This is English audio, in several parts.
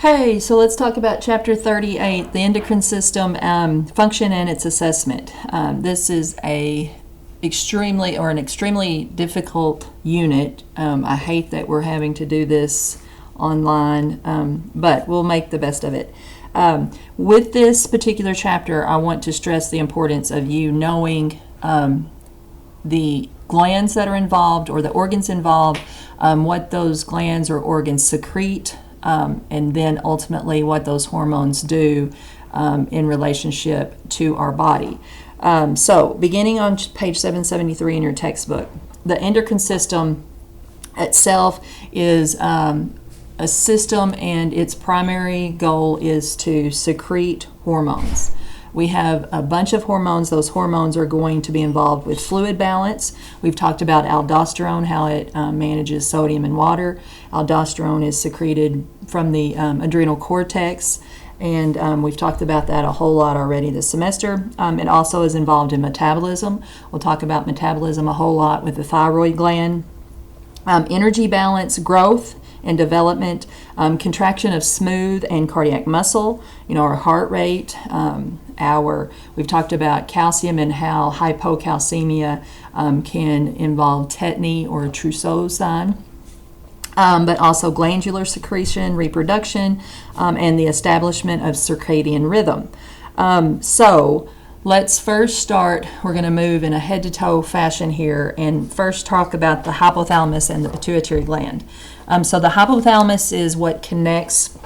Hey, so let's talk about Chapter 38, the endocrine system function and its assessment. This is an extremely difficult unit. I hate that we're having to do this online, but we'll make the best of it. With this particular chapter, I want to stress the importance of you knowing the glands that are involved or the organs involved, what those glands or organs secrete, and then ultimately what those hormones do in relationship to our body. So beginning on page 773 in your textbook, the endocrine system itself is a system, and its primary goal is to secrete hormones. We have a bunch of hormones. Those hormones are going to be involved with fluid balance. We've talked about aldosterone, how it manages sodium and water. Aldosterone is secreted from the adrenal cortex, and we've talked about that a whole lot already this semester. It also is involved in metabolism. We'll talk about metabolism a whole lot with the thyroid gland. Energy balance, growth and development, contraction of smooth and cardiac muscle, our heart rate, we've talked about calcium and how hypocalcemia can involve tetany or Trousseau sign, but also glandular secretion, reproduction, and the establishment of circadian rhythm. So let's first start. We're going to move in a head-to-toe fashion here and first talk about the hypothalamus and the pituitary gland. So the hypothalamus is what connects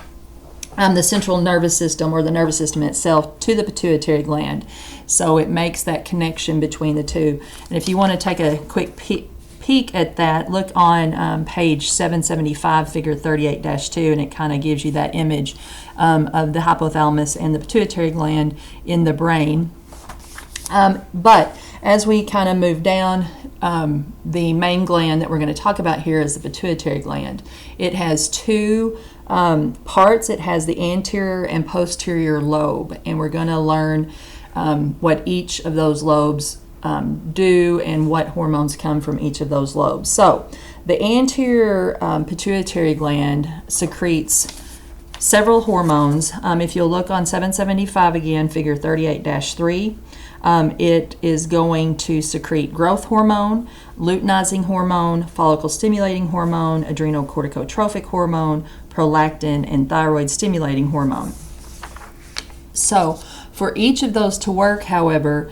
the central nervous system or the nervous system itself to the pituitary gland. So it makes that connection between the two. And if you want to take a quick peek at that, look on page 775, figure 38-2, and it kind of gives you that image of the hypothalamus and the pituitary gland in the brain. But as we kind of move down, the main gland that we're going to talk about here is the pituitary gland. It has two parts. It has the anterior and posterior lobe, and we're going to learn what each of those lobes do and what hormones come from each of those lobes. So the anterior pituitary gland secretes several hormones. If you'll look on 775 again, figure 38-3, it is going to secrete growth hormone, luteinizing hormone, follicle stimulating hormone, adrenocorticotropic hormone, prolactin, and thyroid stimulating hormone. So for each of those to work, however,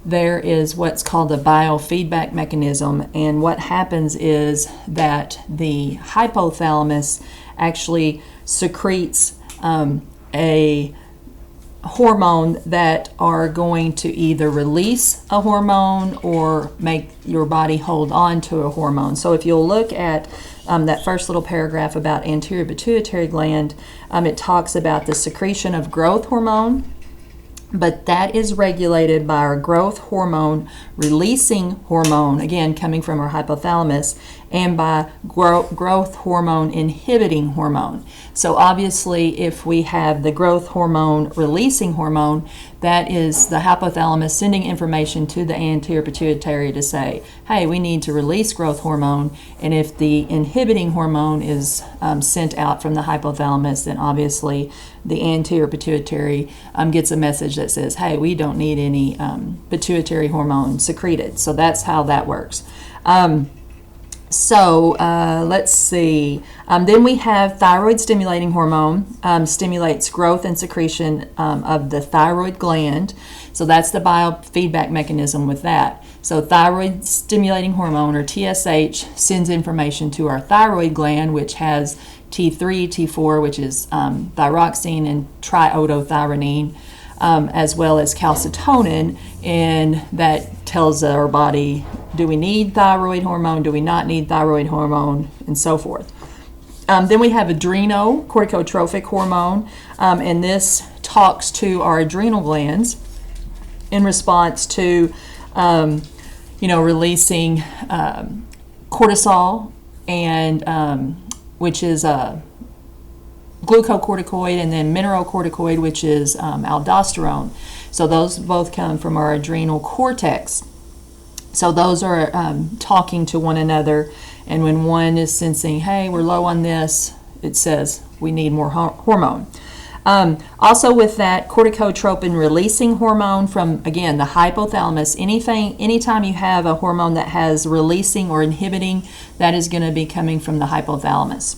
there is what's called a biofeedback mechanism, and what happens is that the hypothalamus actually secretes a hormone that are going to either release a hormone or make your body hold on to a hormone. So if you'll look at that first little paragraph about anterior pituitary gland, it talks about the secretion of growth hormone, but that is regulated by our growth hormone releasing hormone, again coming from our hypothalamus, and by growth hormone inhibiting hormone. So obviously if we have the growth hormone releasing hormone, that is the hypothalamus sending information to the anterior pituitary to say, hey, we need to release growth hormone. And if the inhibiting hormone is sent out from the hypothalamus, then obviously the anterior pituitary gets a message that says, hey, we don't need any pituitary hormone secreted. So that's how that works. Let's see. Then we have thyroid stimulating hormone, stimulates growth and secretion of the thyroid gland. So that's the biofeedback mechanism with that. So thyroid stimulating hormone, or TSH, sends information to our thyroid gland, which has T3, T4, which is thyroxine and triiodothyronine, as well as calcitonin, and that tells our body, do we need thyroid hormone, do we not need thyroid hormone, and so forth. Then we have adrenocorticotropic hormone, and this talks to our adrenal glands in response to releasing cortisol, and which is a glucocorticoid, and then mineralocorticoid, which is aldosterone. So those both come from our adrenal cortex. So those are talking to one another, and when one is sensing, hey, we're low on this, it says we need more hormone. Also with that, corticotropin releasing hormone from, again, the hypothalamus. Anytime you have a hormone that has releasing or inhibiting, that is going to be coming from the hypothalamus.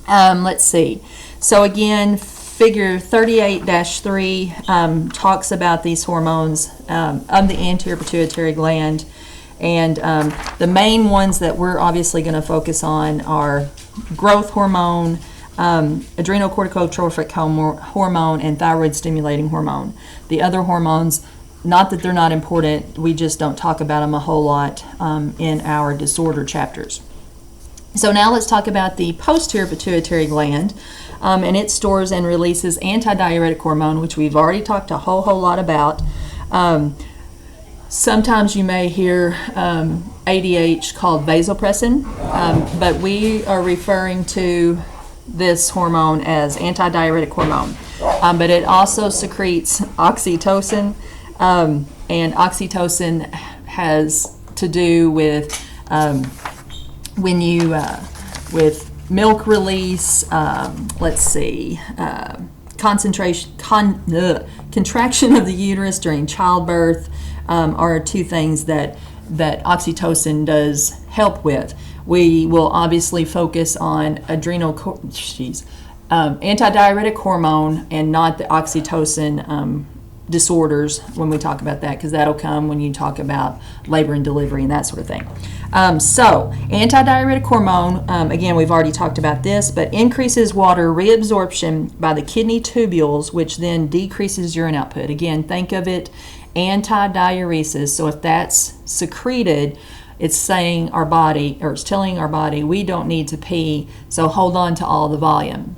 Let's see. So again, figure 38-3 talks about these hormones of the anterior pituitary gland. And the main ones that we're obviously going to focus on are growth hormone, adrenocorticotrophic hormone, and thyroid stimulating hormone. The other hormones, not that they're not important, we just don't talk about them a whole lot in our disorder chapters. So now let's talk about the posterior pituitary gland, and it stores and releases antidiuretic hormone, which we've already talked a whole lot about. Sometimes you may hear ADH called vasopressin, but we are referring to this hormone as antidiuretic hormone. But it also secretes oxytocin, and oxytocin has to do with when you with milk release. Let's see, contraction of the uterus during childbirth are two things that oxytocin does help with. We will obviously focus on antidiuretic hormone and not the oxytocin disorders when we talk about that, because that'll come when you talk about labor and delivery and that sort of thing. So antidiuretic hormone, again, we've already talked about this, but increases water reabsorption by the kidney tubules, which then decreases urine output. Again, think of it antidiuresis. So if that's secreted, it's saying our body, or it's telling our body, we don't need to pee, so hold on to all the volume.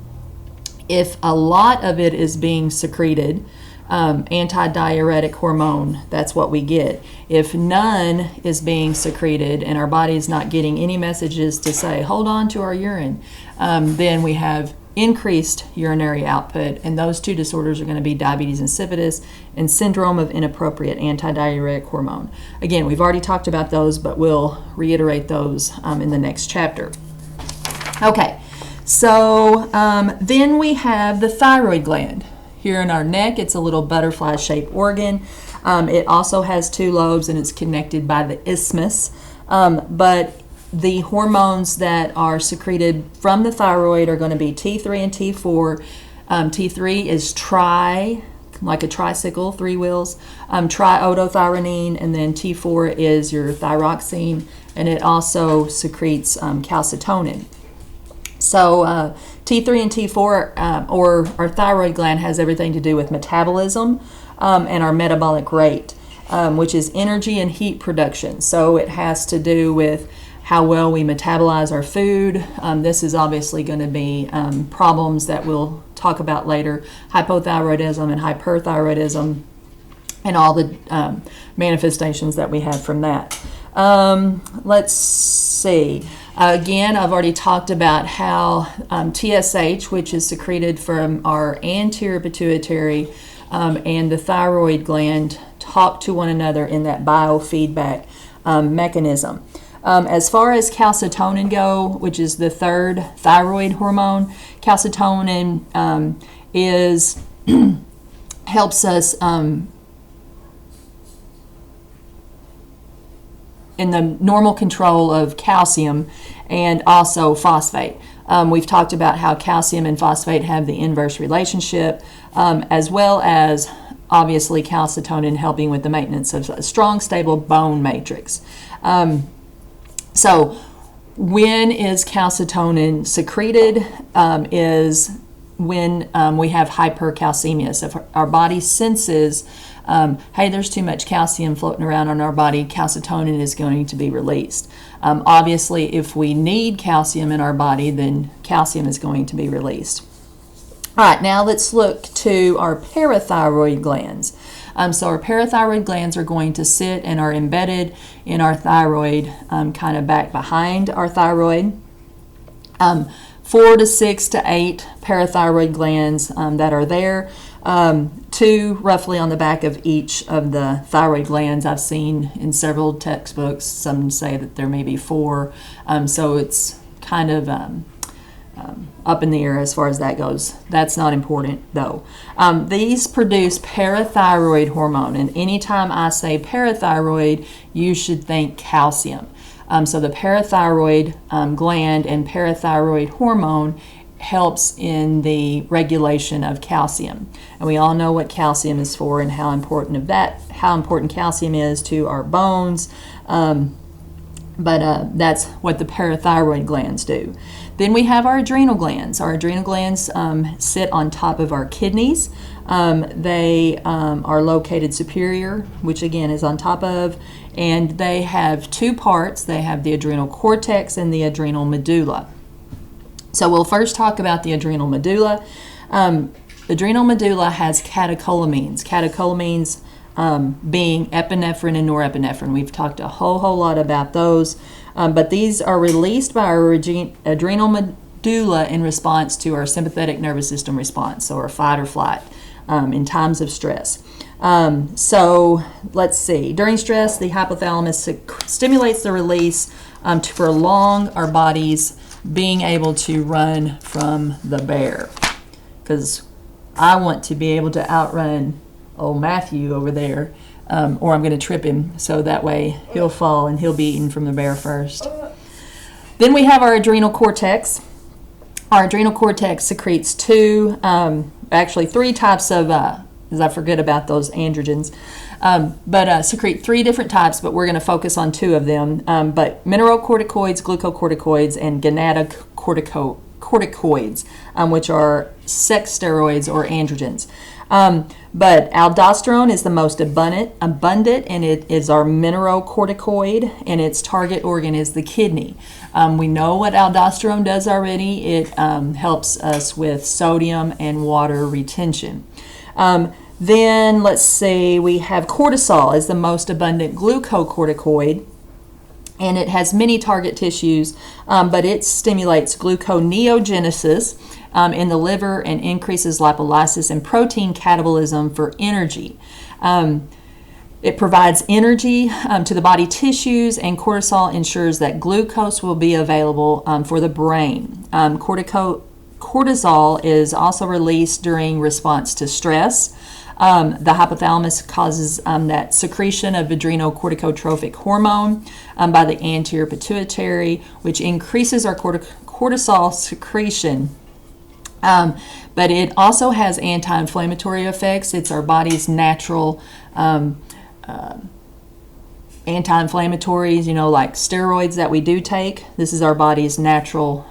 If a lot of it is being secreted, antidiuretic hormone, that's what we get. If none is being secreted and our body is not getting any messages to say, hold on to our urine, then we have increased urinary output, and those two disorders are going to be diabetes insipidus and syndrome of inappropriate antidiuretic hormone. Again, we've already talked about those, but we'll reiterate those in the next chapter. Okay, so then we have the thyroid gland. Here in our neck, it's a little butterfly-shaped organ. It also has two lobes, and it's connected by the isthmus. But the hormones that are secreted from the thyroid are going to be T3 and T4. T3 is like a tricycle, 3 wheels, triiodothyronine, and then T4 is your thyroxine, and it also secretes calcitonin. So T3 and T4, or our thyroid gland, has everything to do with metabolism and our metabolic rate, which is energy and heat production. So it has to do with how well we metabolize our food. This is obviously going to be problems that we'll talk about later, hypothyroidism and hyperthyroidism, and all the manifestations that we have from that. Let's see. Again, I've already talked about how TSH, which is secreted from our anterior pituitary, and the thyroid gland talk to one another in that biofeedback mechanism. As far as calcitonin go, which is the third thyroid hormone, calcitonin helps us in the normal control of calcium and also phosphate. We've talked about how calcium and phosphate have the inverse relationship, as well as obviously calcitonin helping with the maintenance of a strong, stable bone matrix. So when is calcitonin secreted is when we have hypercalcemia. So if our body senses, hey, there's too much calcium floating around in our body, calcitonin is going to be released. Obviously, if we need calcium in our body, then calcium is going to be released. All right, now let's look to our parathyroid glands. So our parathyroid glands are going to sit and are embedded in our thyroid, kind of back behind our thyroid. 4 to 6 to 8 parathyroid glands that are there. 2 roughly on the back of each of the thyroid glands. I've seen in several textbooks, some say that there may be 4. So it's kind of up in the air as far as that goes. That's not important though. These produce parathyroid hormone, and anytime I say parathyroid, you should think calcium. So the parathyroid gland and parathyroid hormone helps in the regulation of calcium, and we all know what calcium is for and how important calcium is to our bones. But that's what the parathyroid glands do. Then we have our adrenal glands. Our adrenal glands sit on top of our kidneys. They are located superior, which again is on top of, and they have two parts. They have the adrenal cortex and the adrenal medulla. So we'll first talk about the adrenal medulla. Adrenal medulla has catecholamines. Catecholamines being epinephrine and norepinephrine. We've talked a whole lot about those, but these are released by our adrenal medulla in response to our sympathetic nervous system response, so our fight or flight in times of stress. So let's see. During stress, the hypothalamus stimulates the release to prolong our bodies being able to run from the bear, because I want to be able to outrun old Matthew over there, or I'm going to trip him, so that way he'll fall and he'll be eaten from the bear first. Then we have our adrenal cortex. Our adrenal cortex secretes three types of, as I forget about those androgens, but secrete three different types, but we're going to focus on two of them. But mineralocorticoids, glucocorticoids, and gonadotrophic which are sex steroids or androgens. But aldosterone is the most abundant, and it is our mineralocorticoid, and its target organ is the kidney. We know what aldosterone does already. It helps us with sodium and water retention. Then let's see, we have cortisol is the most abundant glucocorticoid, and it has many target tissues, but it stimulates gluconeogenesis in the liver and increases lipolysis and protein catabolism for energy. It provides energy to the body tissues, and cortisol ensures that glucose will be available for the brain. Cortisol is also released during response to stress. The hypothalamus causes that secretion of adrenocorticotropic hormone by the anterior pituitary, which increases our cortisol secretion. But it also has anti-inflammatory effects. It's our body's natural anti-inflammatories, like steroids that we do take. This is our body's natural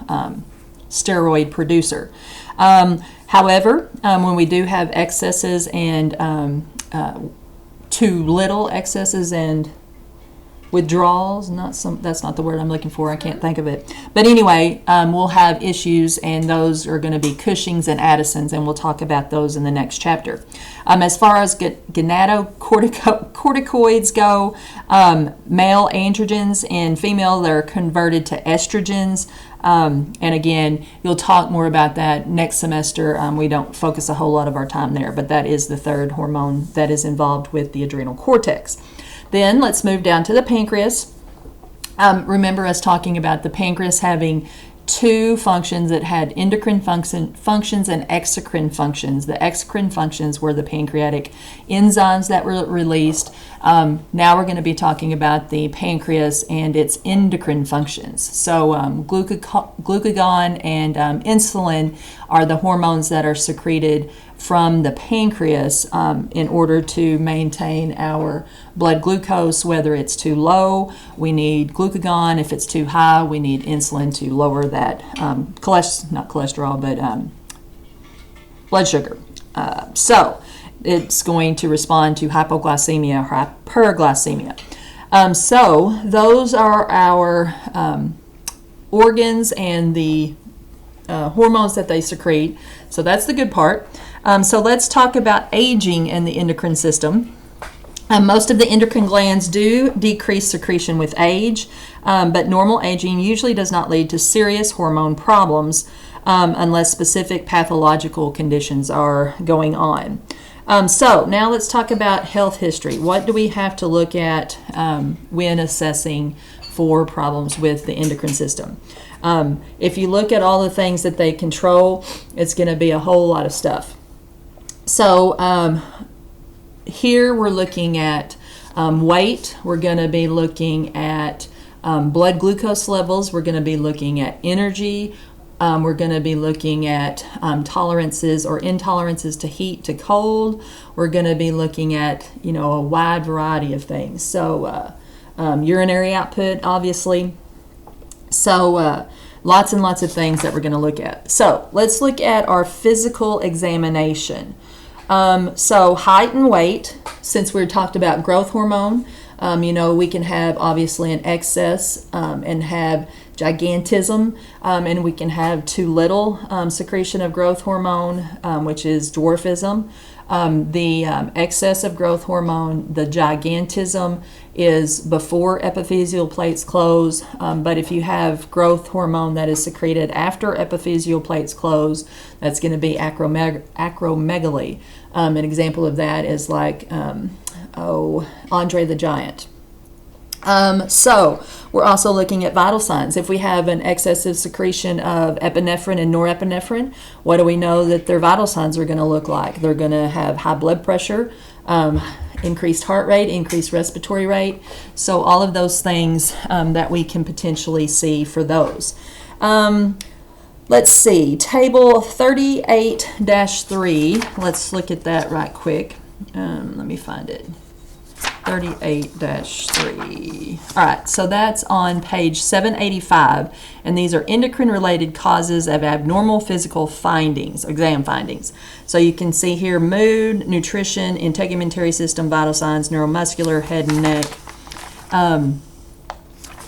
steroid producer. However, when we do have excesses and too little excesses and withdrawals, that's not the word I'm looking for, I can't think of it. But anyway, we'll have issues, and those are going to be Cushing's and Addison's, and we'll talk about those in the next chapter. As far as gonadotrophic go, male androgens and female, they're converted to estrogens. And again, you'll talk more about that next semester. We don't focus a whole lot of our time there, but that is the third hormone that is involved with the adrenal cortex. Then let's move down to the pancreas. Remember us talking about the pancreas having two functions. That had endocrine functions and exocrine functions. The exocrine functions were the pancreatic enzymes that were released. Now we're going to be talking about the pancreas and its endocrine functions. So glucagon and insulin are the hormones that are secreted from the pancreas in order to maintain our blood glucose. Whether it's too low, we need glucagon. If it's too high, we need insulin to lower that blood sugar. So it's going to respond to hypoglycemia or hyperglycemia. So those are our organs and the hormones that they secrete. So that's the good part. So let's talk about aging in the endocrine system. Most of the endocrine glands do decrease secretion with age, but normal aging usually does not lead to serious hormone problems unless specific pathological conditions are going on. So now let's talk about health history. What do we have to look at when assessing for problems with the endocrine system. If you look at all the things that they control, it's going to be a whole lot of stuff. So here we're looking at weight. We're going to be looking at blood glucose levels. We're going to be looking at energy. We're going to be looking at tolerances or intolerances to heat, to cold. We're going to be looking at, a wide variety of things. So urinary output, obviously. So lots and lots of things that we're going to look at. So let's look at our physical examination. So height and weight, since we talked about growth hormone, we can have obviously an excess and have gigantism, and we can have too little secretion of growth hormone, which is dwarfism. The excess of growth hormone, the gigantism, is before epiphyseal plates close, but if you have growth hormone that is secreted after epiphyseal plates close, that's going to be acromegaly. An example of that is like Andre the Giant. So we're also looking at vital signs. If we have an excessive secretion of epinephrine and norepinephrine, what do we know that their vital signs are going to look like? They're going to have high blood pressure, increased heart rate, increased respiratory rate. So all of those things that we can potentially see for those. Let's see, table 38-3. Let's look at that right quick. Let me find it. 38-3. All right, so that's on page 785, and these are endocrine-related causes of abnormal physical findings, exam findings. So you can see here mood, nutrition, integumentary system, vital signs, neuromuscular, head and neck.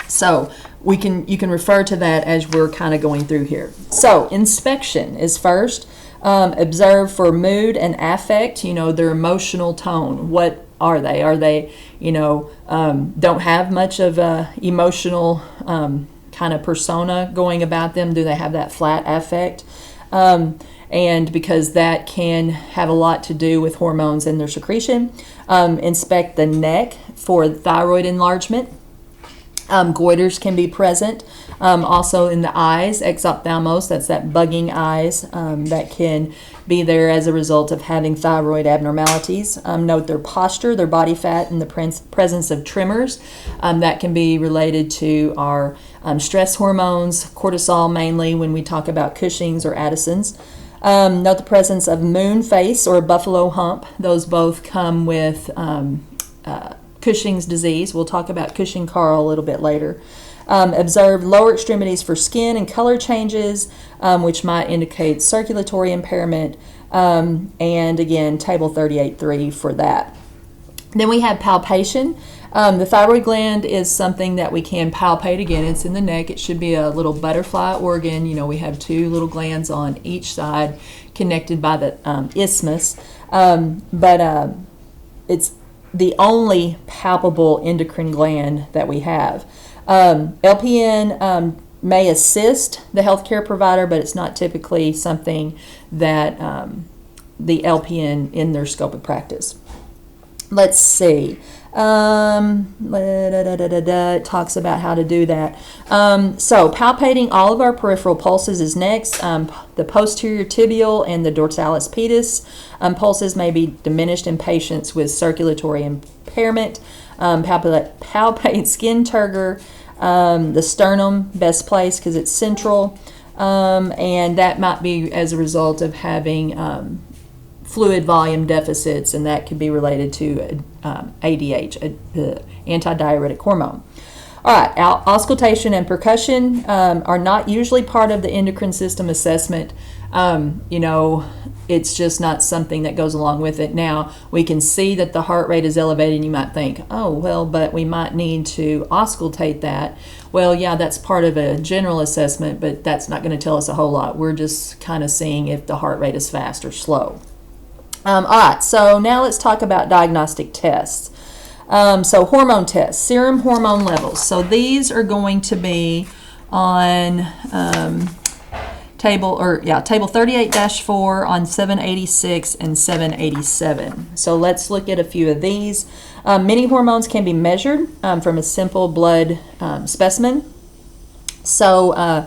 So you can refer to that as we're kind of going through here. So inspection is first. Observe for mood and affect, their emotional tone. What are they? Are they, don't have much of a emotional kind of persona going about them? Do they have that flat affect? And because that can have a lot to do with hormones and their secretion. Inspect the neck for thyroid enlargement. Goiters can be present. Also in the eyes, exophthalmos, that's that bugging eyes that can be there as a result of having thyroid abnormalities. Note their posture, their body fat, and the presence of tremors. That can be related to our stress hormones, cortisol mainly when we talk about Cushing's or Addison's. Note the presence of moon face or buffalo hump. Those both come with Cushing's disease. We'll talk about Cushing-Carl a little bit later. Observe lower extremities for skin and color changes, which might indicate circulatory impairment. And again, table 38-3 for that. Then we have palpation. The thyroid gland is something that we can palpate. Again, it's in the neck. It should be a little butterfly organ. We have two little glands on each side connected by the isthmus. But it's the only palpable endocrine gland that we have. LPN may assist the healthcare provider, but it's not typically something that the LPN in their scope of practice. Let's see. It talks about how to do that. So palpating all of our peripheral pulses is next. The posterior tibial and the dorsalis pedis pulses may be diminished in patients with circulatory impairment. Palpate skin turgor, the sternum, best place because it's central, and that might be as a result of having fluid volume deficits, and that could be related to ADH, antidiuretic hormone. All right, auscultation and percussion are not usually part of the endocrine system assessment. It's just not something that goes along with it. Now, we can see that the heart rate is elevated, and you might think, oh, well, but we might need to auscultate that. Well, yeah, that's part of a general assessment, but that's not going to tell us a whole lot. We're just kind of seeing if the heart rate is fast or slow. All right, so now let's talk about diagnostic tests. So hormone tests, serum hormone levels. So these are going to be on table 38-4 on 786 and 787. So let's look at a few of these. Many hormones can be measured from a simple blood specimen. So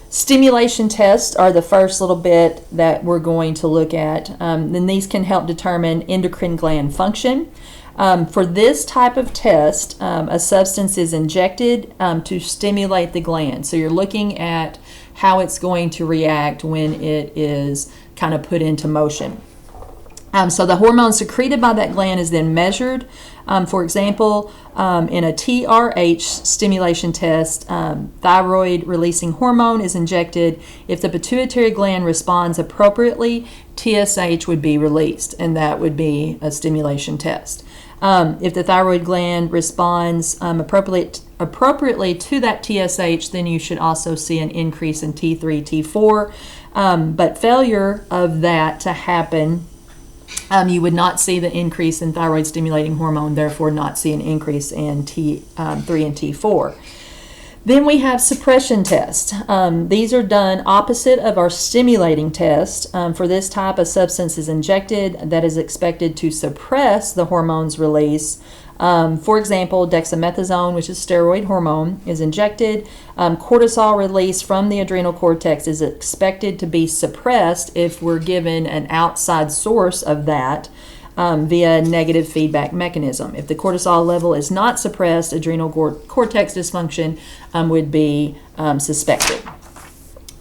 stimulation tests are the first little bit that we're going to look at. Then these can help determine endocrine gland function. For this type of test, a substance is injected to stimulate the gland. So you're looking at how it's going to react when it is kind of put into motion. So the hormone secreted by that gland is then measured. For example, in a TRH stimulation test, thyroid releasing hormone is injected. If the pituitary gland responds appropriately, TSH would be released, and that would be a stimulation test. If the thyroid gland responds appropriately to that TSH, then you should also see an increase in T3, T4. But failure of that to happen, you would not see the increase in thyroid stimulating hormone, therefore not see an increase in T3 and T4. Then we have suppression tests. These are done opposite of our stimulating test. For this type, a substance is injected that is expected to suppress the hormone's release. For example, dexamethasone, which is steroid hormone, is injected. Cortisol release from the adrenal cortex is expected to be suppressed if we're given an outside source of that via negative feedback mechanism. If the cortisol level is not suppressed, adrenal cortex dysfunction would be suspected.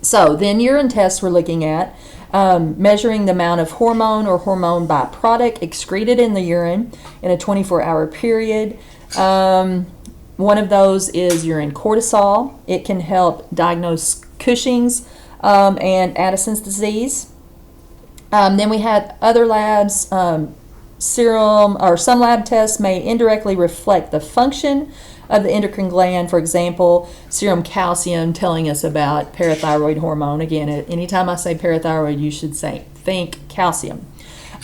So then urine tests we're looking at, measuring the amount of hormone or hormone byproduct excreted in the urine in a 24-hour period. One of those is urine cortisol. It can help diagnose Cushing's and Addison's disease. Then we had other labs. Serum or some lab tests may indirectly reflect the function of the endocrine gland. For example, serum calcium telling us about parathyroid hormone. Again, anytime I say parathyroid, you should think calcium.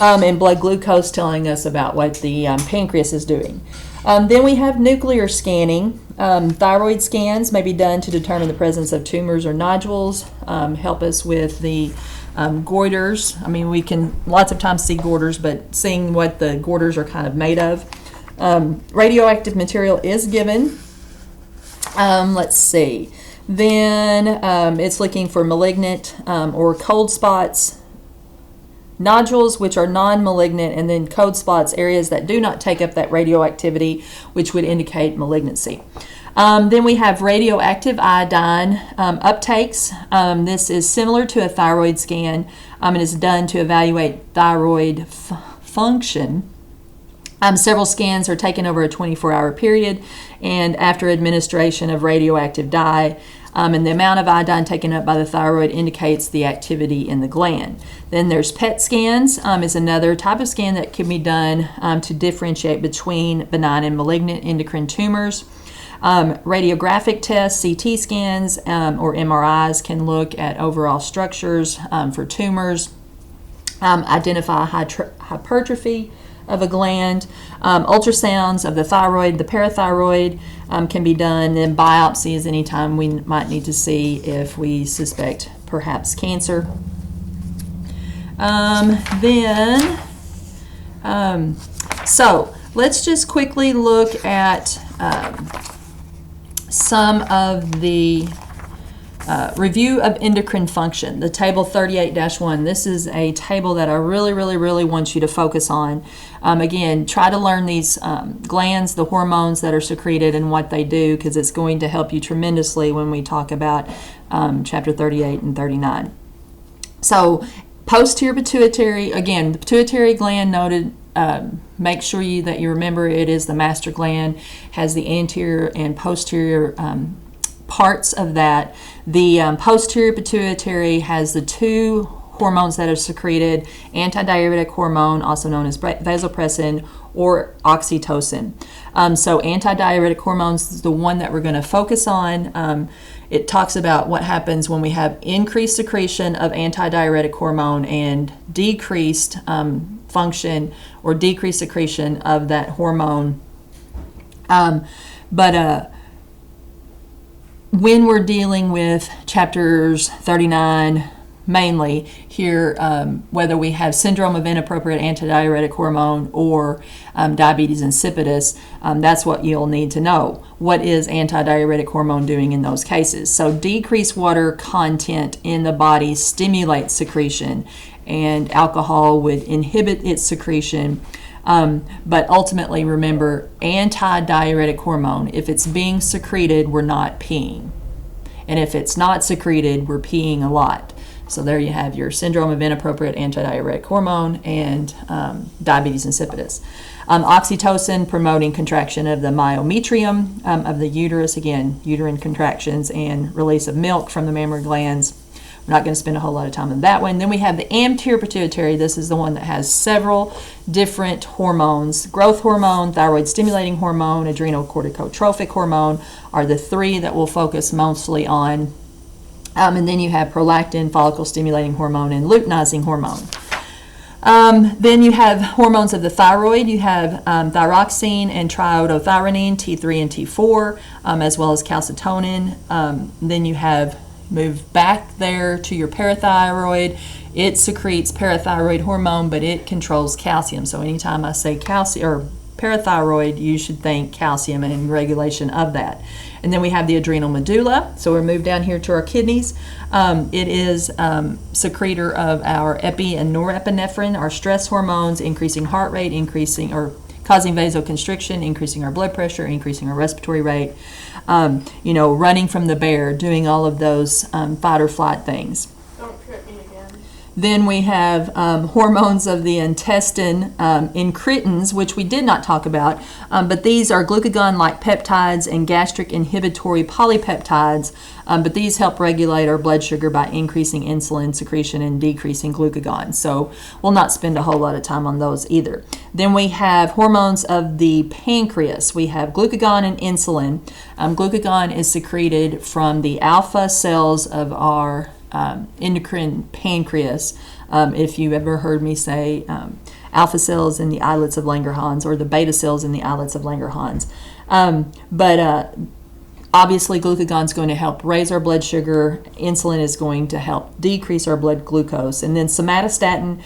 And blood glucose telling us about what the pancreas is doing. Then we have nuclear scanning. Thyroid scans may be done to determine the presence of tumors or nodules, help us with the goiters. I mean, we can lots of times see goiters, but seeing what the goiters are kind of made of. Radioactive material is given. Let's see. Then it's looking for malignant or cold spots, nodules which are non-malignant, and then cold spots, areas that do not take up that radioactivity, which would indicate malignancy. Then we have radioactive iodine uptakes. This is similar to a thyroid scan and is done to evaluate thyroid function. Several scans are taken over a 24-hour period, and after administration of radioactive dye, and the amount of iodine taken up by the thyroid indicates the activity in the gland. Then there's PET scans, is another type of scan that can be done to differentiate between benign and malignant endocrine tumors. Radiographic tests, CT scans, or MRIs can look at overall structures for tumors, identify hypertrophy of a gland. Ultrasounds of the thyroid, the parathyroid can be done. Then biopsies anytime we might need to see if we suspect perhaps cancer. So let's just quickly look at some of the review of endocrine function, the table 38-1. This is a table that I really want you to focus on. Again, try to learn these glands, the hormones that are secreted and what they do, because it's going to help you tremendously when we talk about chapter 38 and 39. So posterior pituitary, again, the pituitary gland noted. Make sure that you remember it is the master gland, has the anterior and posterior parts of that. The posterior pituitary has the two hormones that are secreted, antidiuretic hormone, also known as vasopressin, or oxytocin. So antidiuretic hormones is the one that we're going to focus on. It talks about what happens when we have increased secretion of antidiuretic hormone and decreased function or decreased secretion of that hormone. when we're dealing with chapters 39, mainly here, whether we have syndrome of inappropriate antidiuretic hormone or diabetes insipidus, that's what you'll need to know. What is antidiuretic hormone doing in those cases? So decreased water content in the body stimulates secretion, and alcohol would inhibit its secretion. But ultimately, remember, antidiuretic hormone, if it's being secreted, we're not peeing. And if it's not secreted, we're peeing a lot. So there you have your syndrome of inappropriate antidiuretic hormone and diabetes insipidus. Oxytocin promoting contraction of the myometrium of the uterus, again, uterine contractions and release of milk from the mammary glands. We're not going to spend a whole lot of time on that one. Then we have the anterior pituitary. This is the one that has several different hormones. Growth hormone, thyroid stimulating hormone, adrenocorticotropic hormone are the three that we'll focus mostly on. And then you have prolactin, follicle stimulating hormone, and luteinizing hormone. Then you have hormones of the thyroid. You have thyroxine and triiodothyronine, T3 and T4, as well as calcitonin. Then you have, move back there to your parathyroid. It secretes parathyroid hormone, but it controls calcium. So anytime I say calcium or parathyroid, you should think calcium and regulation of that. And then we have the adrenal medulla. So we're moved down here to our kidneys. It is secretor of our epi and norepinephrine, our stress hormones, increasing heart rate, increasing or causing vasoconstriction, increasing our blood pressure, increasing our respiratory rate. Running from the bear, doing all of those fight or flight things. Don't trip me again. Then we have hormones of the intestine, incretins, which we did not talk about, but these are glucagon-like peptides and gastric inhibitory polypeptides, but these help regulate our blood sugar by increasing insulin secretion and decreasing glucagon. So we'll not spend a whole lot of time on those either. Then we have hormones of the pancreas. We have glucagon and insulin. Glucagon is secreted from the alpha cells of our endocrine pancreas. If you ever heard me say alpha cells in the islets of Langerhans or the beta cells in the islets of Langerhans. But obviously glucagon is going to help raise our blood sugar. Insulin is going to help decrease our blood glucose. And then somatostatin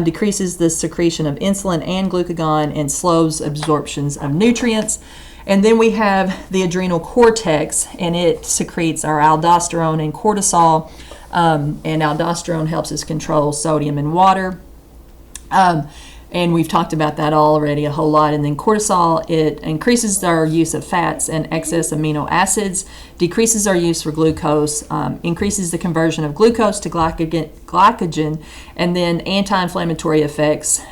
decreases the secretion of insulin and glucagon and slows absorptions of nutrients. And then we have the adrenal cortex, and it secretes our aldosterone and cortisol. And aldosterone helps us control sodium and water. And we've talked about that already a whole lot. And then cortisol, it increases our use of fats and excess amino acids, decreases our use for glucose, increases the conversion of glucose to glycogen, and then anti-inflammatory effects.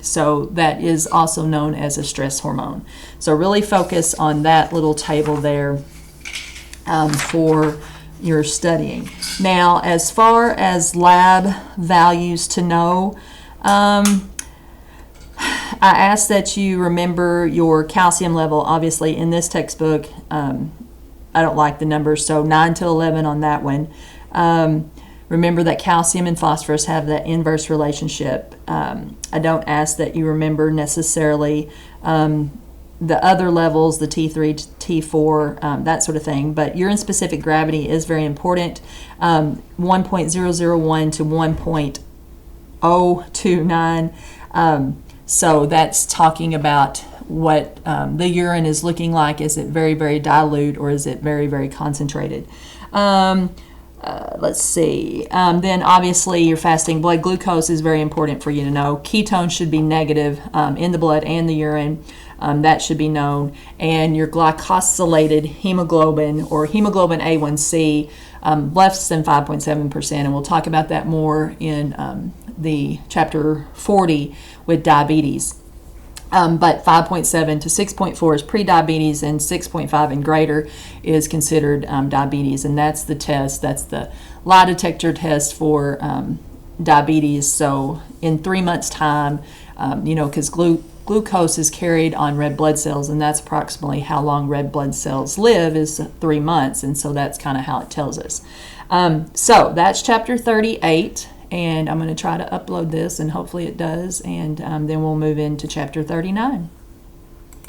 So that is also known as a stress hormone. So really focus on that little table there for your studying. Now, as far as lab values to know, I ask that you remember your calcium level. Obviously, in this textbook, I don't like the numbers, so 9 to 11 on that one. Remember that calcium and phosphorus have that inverse relationship. I don't ask that you remember necessarily the other levels, the T3, T4, that sort of thing, but urine specific gravity is very important. 1.001 to 1.029. So that's talking about what the urine is looking like. Is it very, very dilute, or is it very, very concentrated? Let's see. Then obviously your fasting blood glucose is very important for you to know. Ketones should be negative in the blood and the urine. That should be known. And your glycosylated hemoglobin or hemoglobin A1C less than 5.7%. And we'll talk about that more in the chapter 40 with diabetes. But 5.7 to 6.4 is pre-diabetes, and 6.5 and greater is considered diabetes. And that's the test. That's the lie detector test for diabetes. So in 3 months' time, because glucose is carried on red blood cells, and that's approximately how long red blood cells live, is 3 months. And so that's kind of how it tells us. So that's chapter 38. And I'm going to try to upload this, and hopefully it does, and then we'll move into chapter 39.